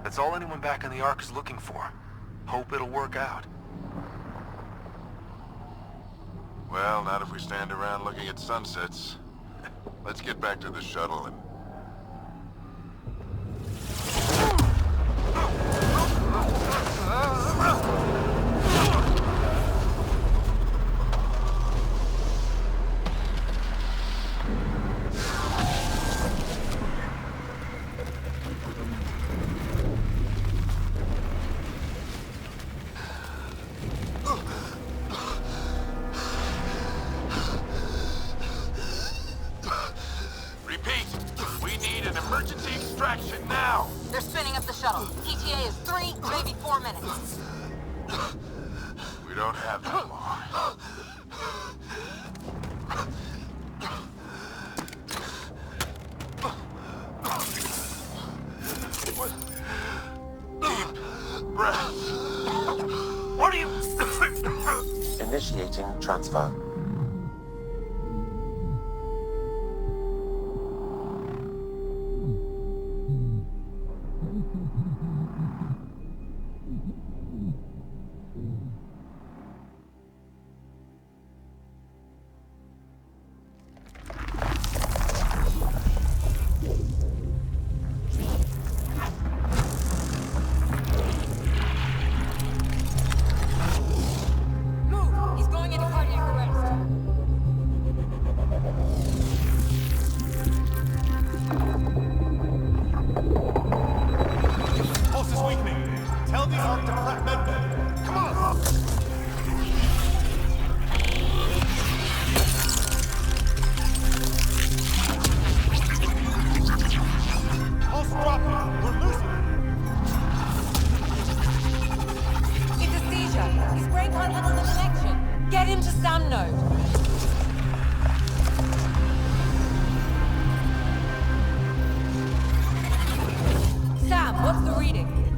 That's all anyone back in the Ark is looking for. Hope it'll work out. Well, not if we stand around looking at sunsets. Let's get back to the shuttle and... Emergency extraction now! They're spinning up the shuttle. ETA is 3, maybe 4 minutes. We don't have that long. Deep breath. What are you... Initiating transfer.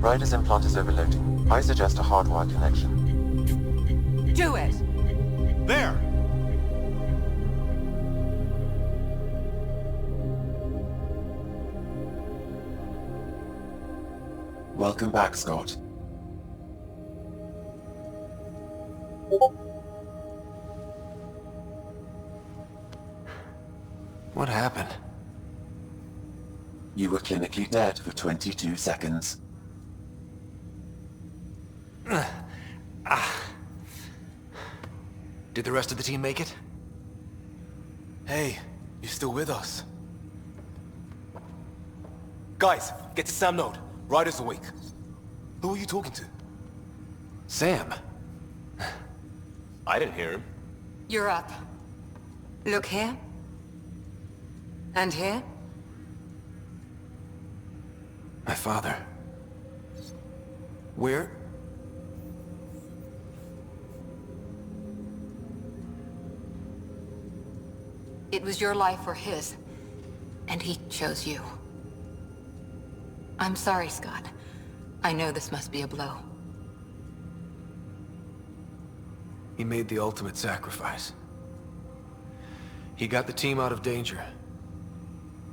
Rider's implant is overloading. I suggest a hardwire connection. Do it! There! Welcome back, Scott. What happened? You were clinically dead for 22 seconds. Did the rest of the team make it? Hey, you're still with us. Guys, get to Sam Node. Ryder's awake. Who are you talking to? Sam. I didn't hear him. You're up. Look here. And here. My father. Where? It was your life or his, and he chose you. I'm sorry, Scott. I know this must be a blow. He made the ultimate sacrifice. He got the team out of danger.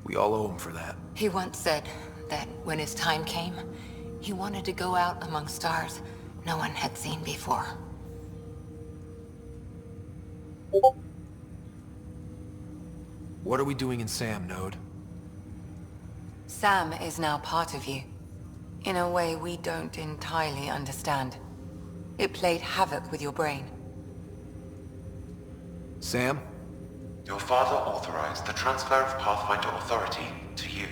We all owe him for that. He once said that when his time came, he wanted to go out among stars no one had seen before. What are we doing in Sam, Node? Sam is now part of you, in a way we don't entirely understand. It played havoc with your brain. Sam? Your father authorized the transfer of Pathfinder authority to you.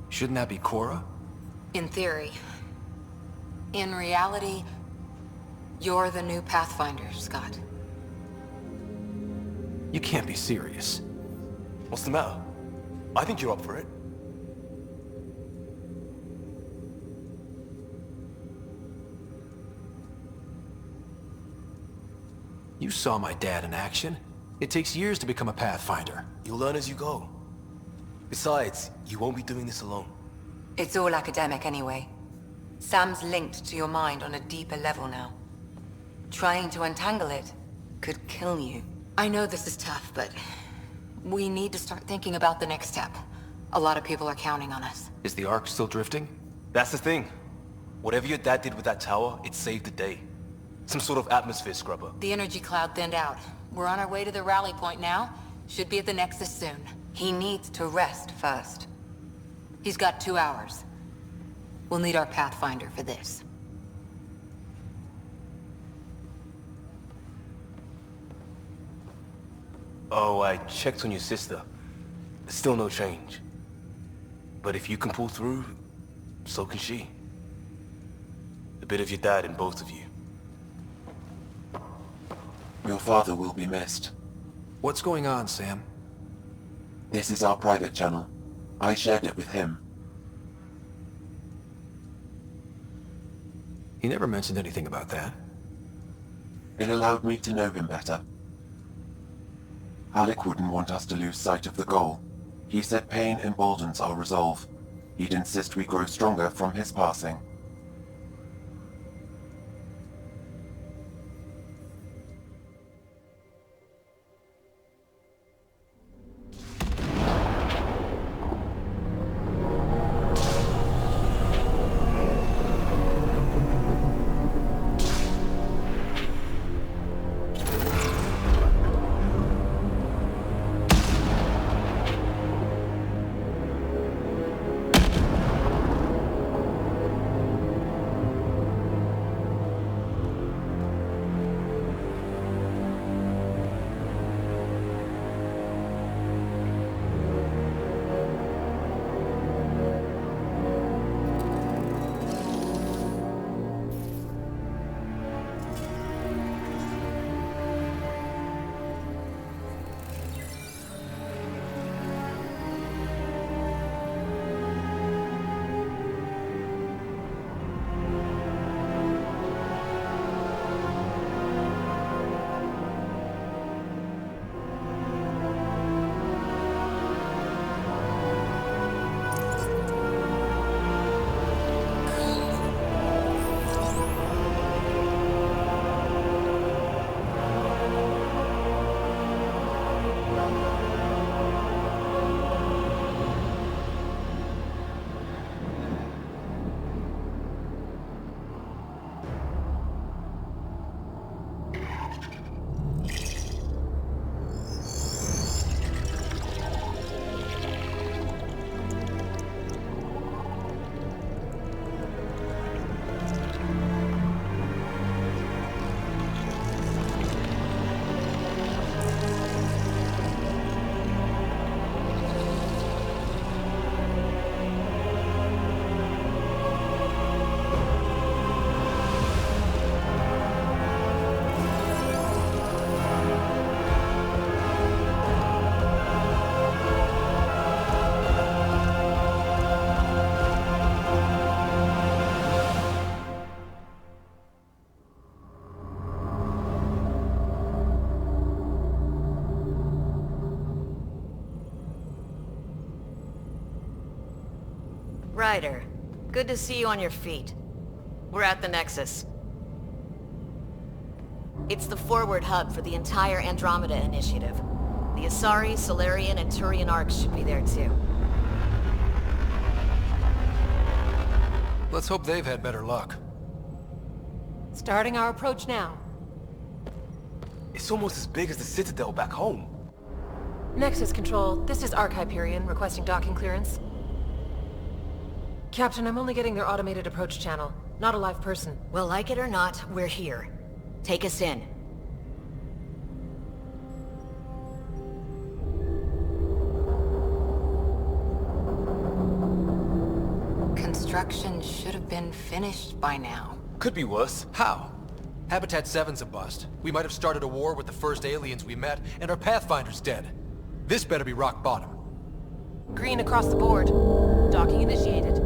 Shouldn't that be Cora? In theory. In reality, you're the new Pathfinder, Scott. You can't be serious. What's the matter? I think you're up for it. You saw my dad in action. It takes years to become a Pathfinder. You'll learn as you go. Besides, you won't be doing this alone. It's all academic anyway. Sam's linked to your mind on a deeper level now. Trying to untangle it could kill you. I know this is tough, but we need to start thinking about the next step. A lot of people are counting on us. Is the Ark still drifting? That's the thing. Whatever your dad did with that tower, it saved the day. Some sort of atmosphere scrubber. The energy cloud thinned out. We're on our way to the rally point now. Should be at the Nexus soon. He needs to rest first. He's got 2 hours. We'll need our Pathfinder for this. Oh, I checked on your sister. Still no change. But if you can pull through, so can she. A bit of your dad in both of you. Your father will be missed. What's going on, Sam? This is our private channel. I shared it with him. He never mentioned anything about that. It allowed me to know him better. Alec wouldn't want us to lose sight of the goal. He said pain emboldens our resolve. He'd insist we grow stronger from his passing. Ryder, good to see you on your feet. We're at the Nexus. It's the forward hub for the entire Andromeda Initiative. The Asari, Solarian, and Turian arcs should be there too. Let's hope they've had better luck. Starting our approach now. It's almost as big as the Citadel back home. Nexus Control, this is Arc Hyperion requesting docking clearance. Captain, I'm only getting their automated approach channel, not a live person. Well, like it or not, we're here. Take us in. Construction should have been finished by now. Could be worse. How? Habitat 7's a bust. We might have started a war with the first aliens we met, and our Pathfinder's dead. This better be rock bottom. Green across the board. Docking initiated.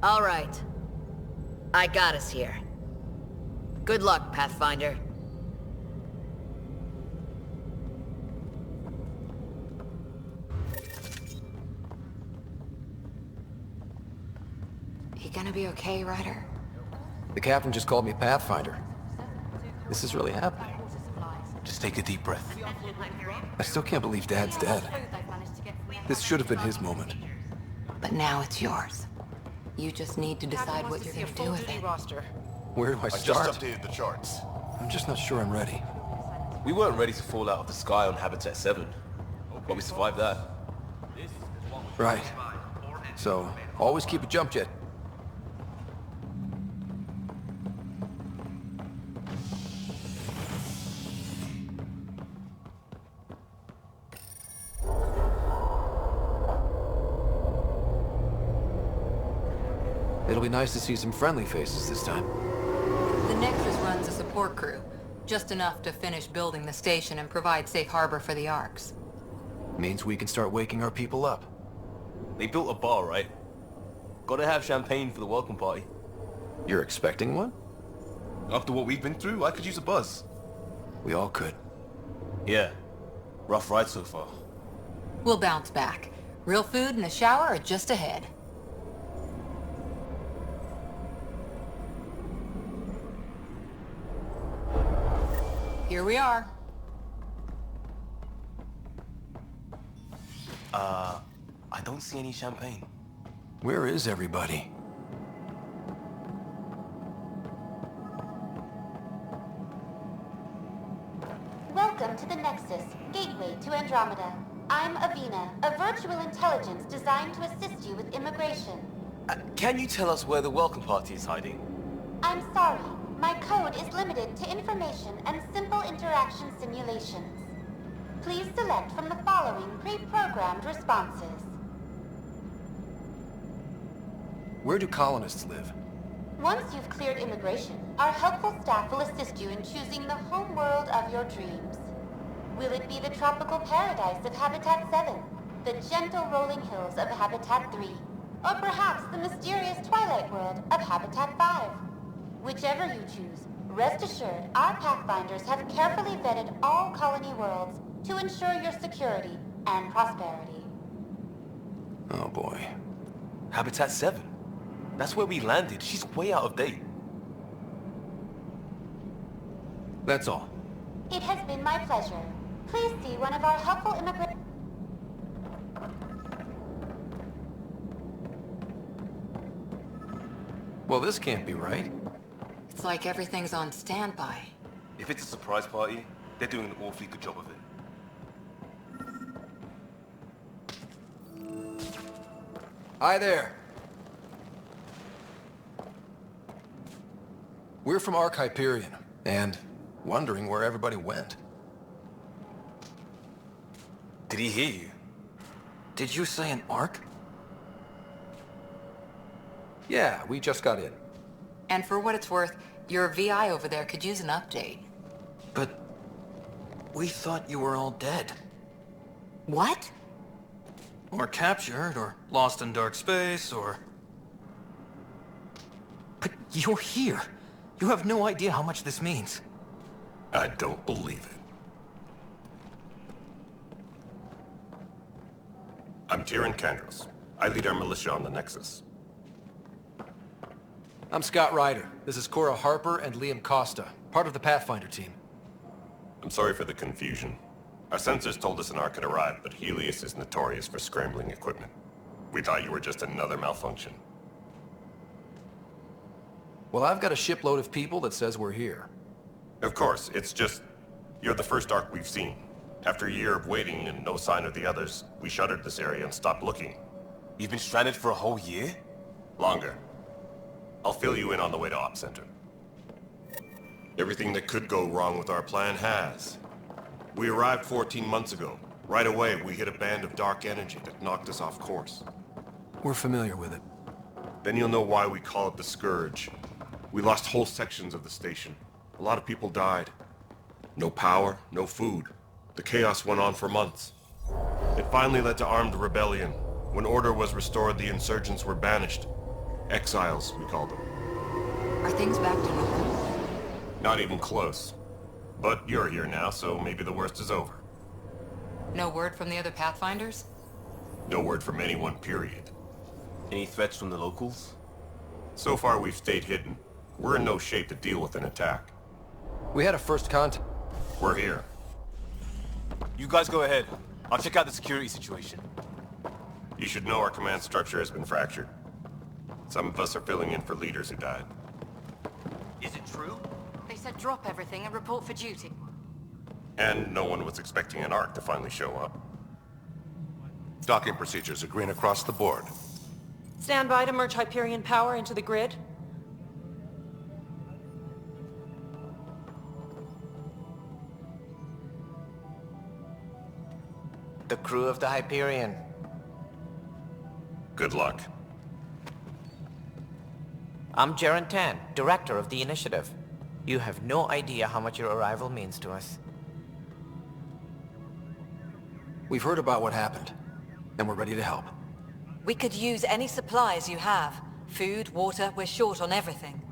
All right. I got us here. Good luck, Pathfinder. You gonna be okay, Ryder? The captain just called me Pathfinder. This is really happening. Just Just take a deep breath. I still can't believe Dad's dead. This should have been his moment. But now it's yours. You just need to decide what you're going to do with it. Roster. Where do I I just start? updated the charts. I'm just not sure I'm ready. We weren't ready to fall out of the sky on Habitat 7, but we survived that. Right. So, always keep a jump jet. It'll be nice to see some friendly faces this time. The Nexus runs a support crew. Just enough to finish building the station and provide safe harbor for the Arks. Means we can start waking our people up. They built a bar, right? Gotta have champagne for the welcome party. You're expecting one? After what we've been through, I could use a buzz. We all could. Yeah. Rough ride so far. We'll bounce back. Real food and a shower are just ahead. Here we are. I don't see any champagne. Where is everybody? Welcome to the Nexus, gateway to Andromeda. I'm Avina, a virtual intelligence designed to assist you with immigration. Can you tell us where the welcome party is hiding? I'm sorry, my code is limited to information and simple interaction simulations. Please select from the following pre-programmed responses. Where do colonists live? Once you've cleared immigration, our helpful staff will assist you in choosing the home world of your dreams. Will it be the tropical paradise of Habitat 7, the gentle rolling hills of Habitat 3, or perhaps the mysterious twilight world of Habitat 5? Whichever you choose, rest assured our Pathfinders have carefully vetted all colony worlds to ensure your security and prosperity. Oh boy. Habitat 7. That's where we landed. She's way out of date. That's all. It has been my pleasure. Please see one of our helpful immigrant... Well, this can't be right. It's like everything's on standby. If it's a surprise party, they're doing an awfully good job of it. Hi there. We're from Hyperion, and wondering where everybody went. Did he hear you? Did you say an Ark? Yeah, we just got in. And for what it's worth, your VI over there could use an update. But we thought you were all dead. What? Or captured, or lost in dark space, or... But you're here. You have no idea how much this means. I don't believe it. I'm Tyrion Kandros. I lead our militia on the Nexus. I'm Scott Ryder. This is Cora Harper and Liam Costa, part of the Pathfinder team. I'm sorry for the confusion. Our sensors told us an Ark had arrived, but Helios is notorious for scrambling equipment. We thought you were just another malfunction. Well, I've got a shipload of people that says we're here. Of course, it's just... you're the first Ark we've seen. After a year of waiting and no sign of the others, we shuttered this area and stopped looking. You've been stranded for a whole year? Longer. I'll fill you in on the way to Op Center. Everything that could go wrong with our plan has. We arrived 14 months ago. Right away, we hit a band of dark energy that knocked us off course. We're familiar with it. Then you'll know why we call it the Scourge. We lost whole sections of the station. A lot of people died. No power, no food. The chaos went on for months. It finally led to armed rebellion. When order was restored, the insurgents were banished. Exiles, we called them. Are things back to normal? Not even close. But you're here now, so maybe the worst is over. No word from the other Pathfinders? No word from anyone, period. Any threats from the locals? So far, we've stayed hidden. We're in no shape to deal with an attack. We had a first contact. We're here. You guys go ahead. I'll check out the security situation. You should know our command structure has been fractured. Some of us are filling in for leaders who died. Is it true? They said drop everything and report for duty. And no one was expecting an Ark to finally show up. Docking procedures are green across the board. Stand by to merge Hyperion power into the grid. The crew of the Hyperion. Good luck. I'm Jaren Tan, director of the initiative. You have no idea how much your arrival means to us. We've heard about what happened, and we're ready to help. We could use any supplies you have. Food, water, we're short on everything.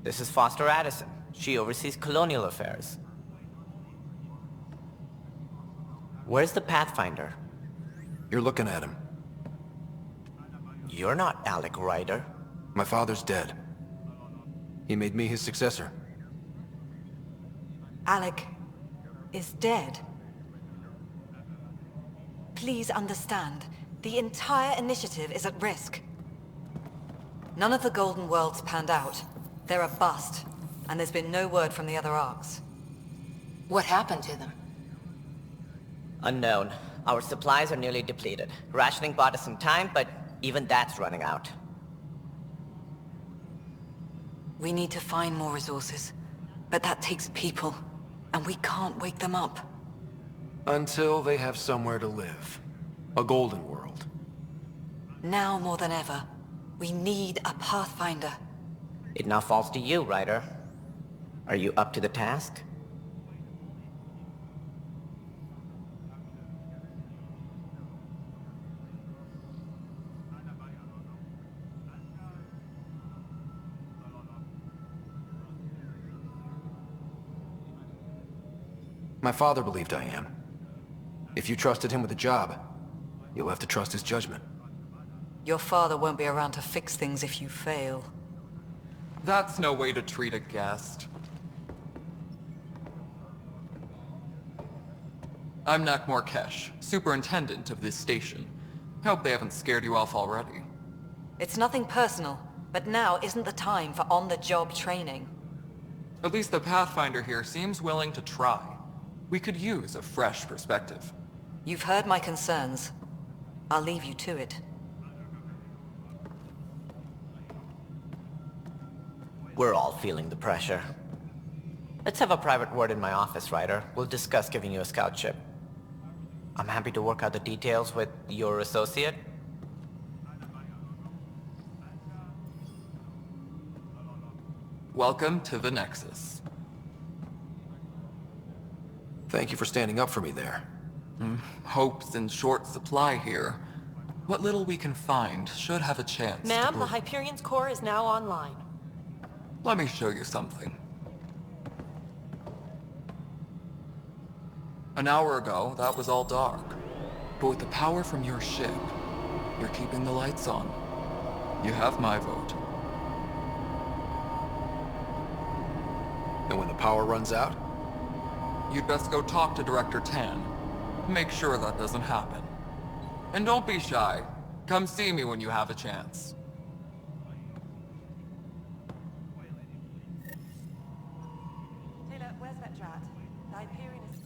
This is Foster Addison. She oversees colonial affairs. Where's the Pathfinder? You're looking at him. You're not Alec Ryder. My father's dead. He made me his successor. Alec is dead. Please understand, the entire initiative is at risk. None of the Golden Worlds panned out. They're a bust, and there's been no word from the other Arks. What happened to them? Unknown. Our supplies are nearly depleted. Rationing bought us some time, but even that's running out. We need to find more resources, but that takes people, and we can't wake them up. Until they have somewhere to live. A golden world. Now more than ever, we need a Pathfinder. It now falls to you, Ryder. Are you up to the task? My father believed I am. If you trusted him with a job, you'll have to trust his judgment. Your father won't be around to fix things if you fail. That's no way to treat a guest. I'm Nak Morkesh, superintendent of this station. Hope they haven't scared you off already. It's nothing personal, but now isn't the time for on-the-job training. At least the Pathfinder here seems willing to try. We could use a fresh perspective. You've heard my concerns. I'll leave you to it. We're all feeling the pressure. Let's have a private word in my office, Ryder. We'll discuss giving you a scout ship. I'm happy to work out the details with your associate. Welcome to the Nexus. Thank you for standing up for me there. Hope's in short supply here. What little we can find should have a chance. Ma'am, the Hyperion's core is now online. Let me show you something. An hour ago, that was all dark. But with the power from your ship, you're keeping the lights on. You have my vote. And when the power runs out? You'd best go talk to Director Tan. Make sure that doesn't happen. And don't be shy. Come see me when you have a chance. Taylor, where's that drat? The Hyperion is...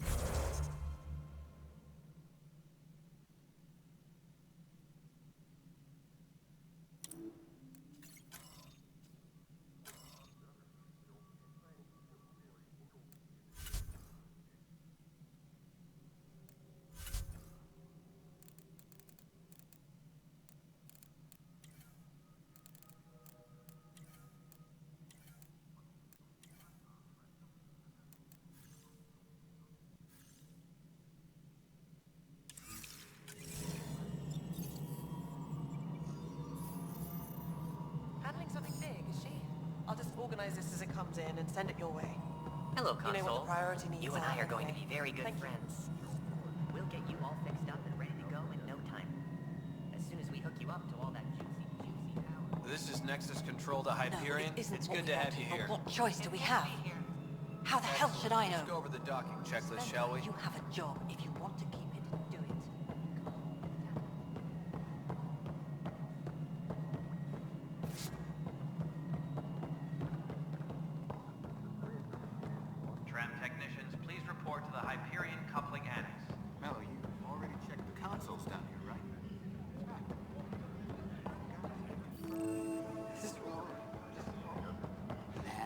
organize this as it comes in and send it your way. Hello, You know what Console. the priority needs You and I are going to anyway. be very good Thank you. friends. We'll get you all fixed up and ready to go in no time. As soon as we hook you up to all that juicy power. This is Nexus Control to Hyperion. No, it isn't it's what good we to have wanted, you but here. what choice do we have? How the hell should I know? Let's go over the docking checklist, shall we? You have a job. If you want to keep it, do it. Tram technicians, please report to the Hyperion coupling annex. Mel, you already checked the consoles down here, right?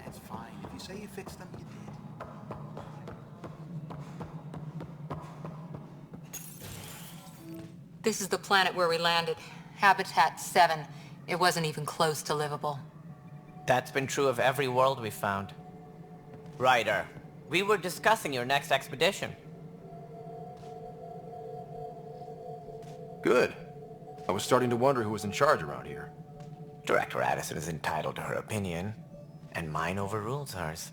That's fine. If you say you fixed them, you did. This is the planet where we landed. Habitat 7. It wasn't even close to livable. That's been true of every world we found. Ryder, we were discussing your next expedition. Good. I was starting to wonder who was in charge around here. Director Addison is entitled to her opinion, and mine overrules hers.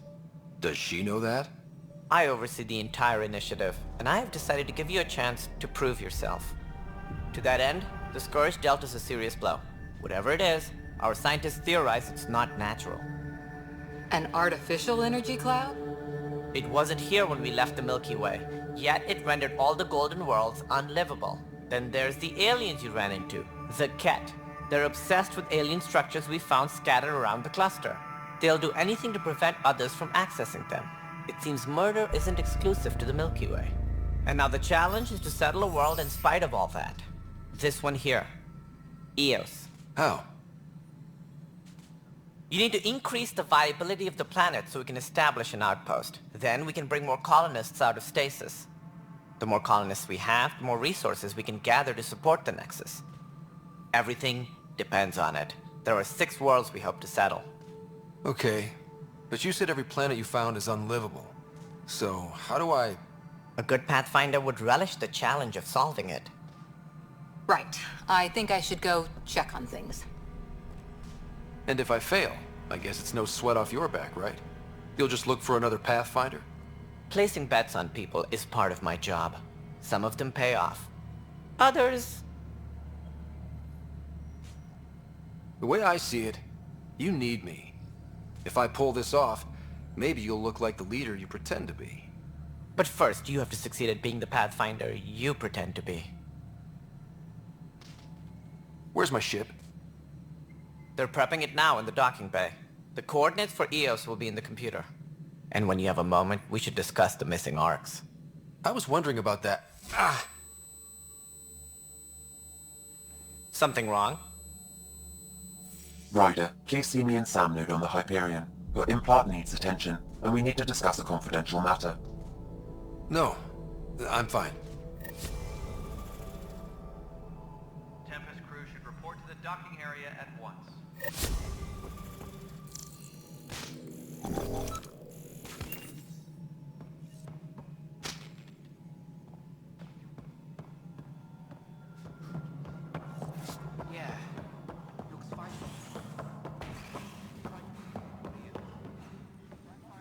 Does she know that? I oversee the entire initiative, and I have decided to give you a chance to prove yourself. To that end, the Scourge dealt us a serious blow. Whatever it is, our scientists theorize it's not natural. An artificial energy cloud? It wasn't here when we left the Milky Way, yet it rendered all the golden worlds unlivable. Then there's the aliens you ran into, the Ket. They're obsessed with alien structures we found scattered around the cluster. They'll do anything to prevent others from accessing them. It seems murder isn't exclusive to the Milky Way. And now the challenge is to settle a world in spite of all that. This one here. Eos. How? You need to increase the viability of the planet so we can establish an outpost. Then we can bring more colonists out of stasis. The more colonists we have, the more resources we can gather to support the Nexus. Everything depends on it. There are 6 worlds we hope to settle. Okay, but you said every planet you found is unlivable. So, how do I... A good Pathfinder would relish the challenge of solving it. Right. I think I should go check on things. And if I fail, I guess it's no sweat off your back, right? You'll just look for another Pathfinder? Placing bets on people is part of my job. Some of them pay off. Others... The way I see it, you need me. If I pull this off, maybe you'll look like the leader you pretend to be. But first, you have to succeed at being the Pathfinder you pretend to be. Where's my ship? They're prepping it now in the docking bay. The coordinates for Eos will be in the computer. And when you have a moment, we should discuss the missing arcs. I was wondering about that. Ah! Something wrong? Ryder, please see me and Sam Node on the Hyperion. Your implant needs attention, and we need to discuss a confidential matter. No, I'm fine. Tempest crew should report to the docking area at once. Yeah. Looks fine.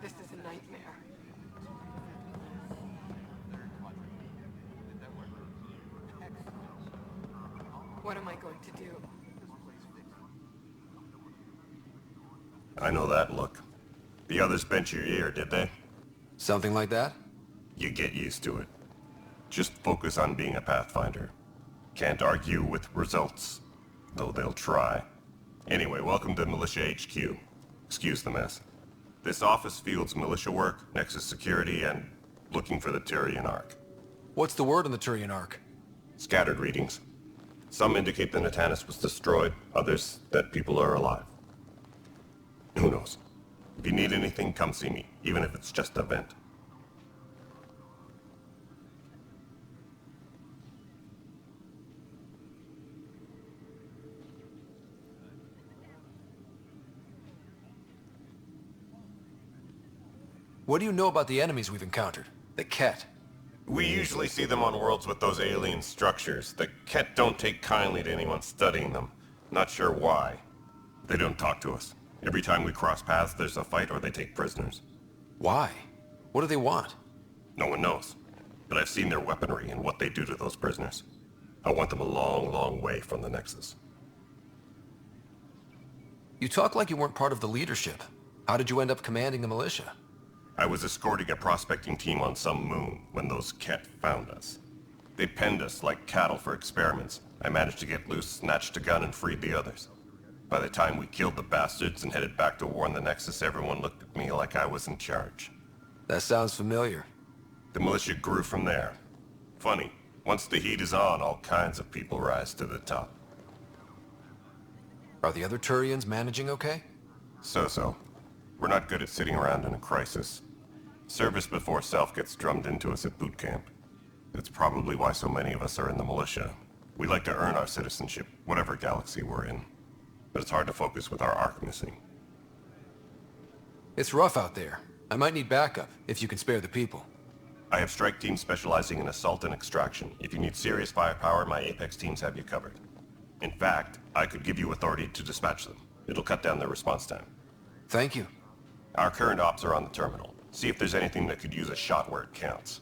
This is a nightmare. What am I going to do? I know that look. The others bent your ear, did they? Something like that? You get used to it. Just focus on being a Pathfinder. Can't argue with results, though they'll try. Anyway, welcome to Militia HQ. Excuse the mess. This office fields militia work, Nexus security, and looking for the Turian Ark. What's the word on the Turian Ark? Scattered readings. Some indicate the Natanus was destroyed, others that people are alive. Who knows? If you need anything, come see me, even if it's just a vent. What do you know about the enemies we've encountered? The Ket? We usually see them on worlds with those alien structures. The Ket don't take kindly to anyone studying them. Not sure why. They don't talk to us. Every time we cross paths, there's a fight or they take prisoners. Why? What do they want? No one knows. But I've seen their weaponry and what they do to those prisoners. I want them a long, long way from the Nexus. You talk like you weren't part of the leadership. How did you end up commanding the militia? I was escorting a prospecting team on some moon when those Ket found us. They penned us like cattle for experiments. I managed to get loose, snatched a gun, and freed the others. By the time we killed the bastards and headed back to warn the Nexus, everyone looked at me like I was in charge. That sounds familiar. The militia grew from there. Funny, once the heat is on, all kinds of people rise to the top. Are the other Turians managing okay? So-so. We're not good at sitting around in a crisis. Service before self gets drummed into us at boot camp. That's probably why so many of us are in the militia. We like to earn our citizenship, whatever galaxy we're in. But it's hard to focus with our arc missing. It's rough out there. I might need backup, if you can spare the people. I have strike teams specializing in assault and extraction. If you need serious firepower, my Apex teams have you covered. In fact, I could give you authority to dispatch them. It'll cut down their response time. Thank you. Our current ops are on the terminal. See if there's anything that could use a shot where it counts.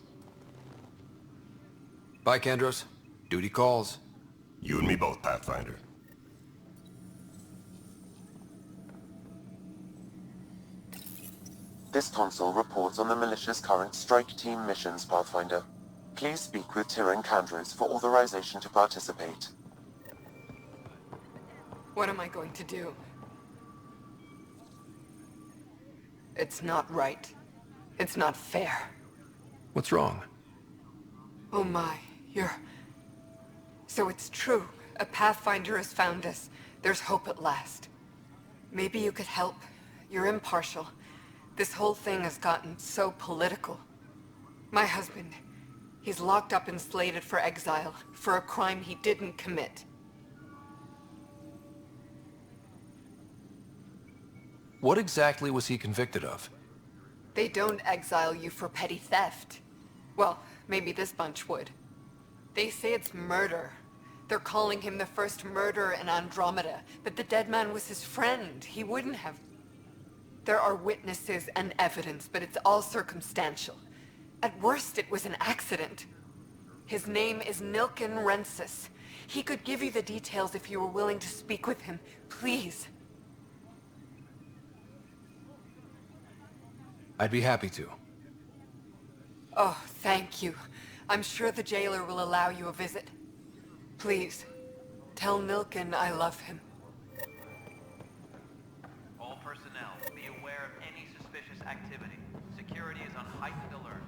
Bye, Kandros. Duty calls. You and me both, Pathfinder. This console reports on the militia's current strike team missions, Pathfinder. Please speak with Tyrann Kandros for authorization to participate. What am I going to do? It's not right. It's not fair. What's wrong? Oh my, So it's true. A Pathfinder has found us. There's hope at last. Maybe you could help. You're impartial. This whole thing has gotten so political. My husband, he's locked up and slated for exile for a crime he didn't commit. What exactly was he convicted of? They don't exile you for petty theft. Well, maybe this bunch would. They say it's murder. They're calling him the first murderer in Andromeda, but the dead man was his friend. He wouldn't have... There are witnesses and evidence, but it's all circumstantial. At worst, it was an accident. His name is Nilken Rensis. He could give you the details if you were willing to speak with him. Please. I'd be happy to. Oh, thank you. I'm sure the jailer will allow you a visit. Please, tell Nilken I love him. All personnel, be aware of any suspicious activity. Security is on heightened alert.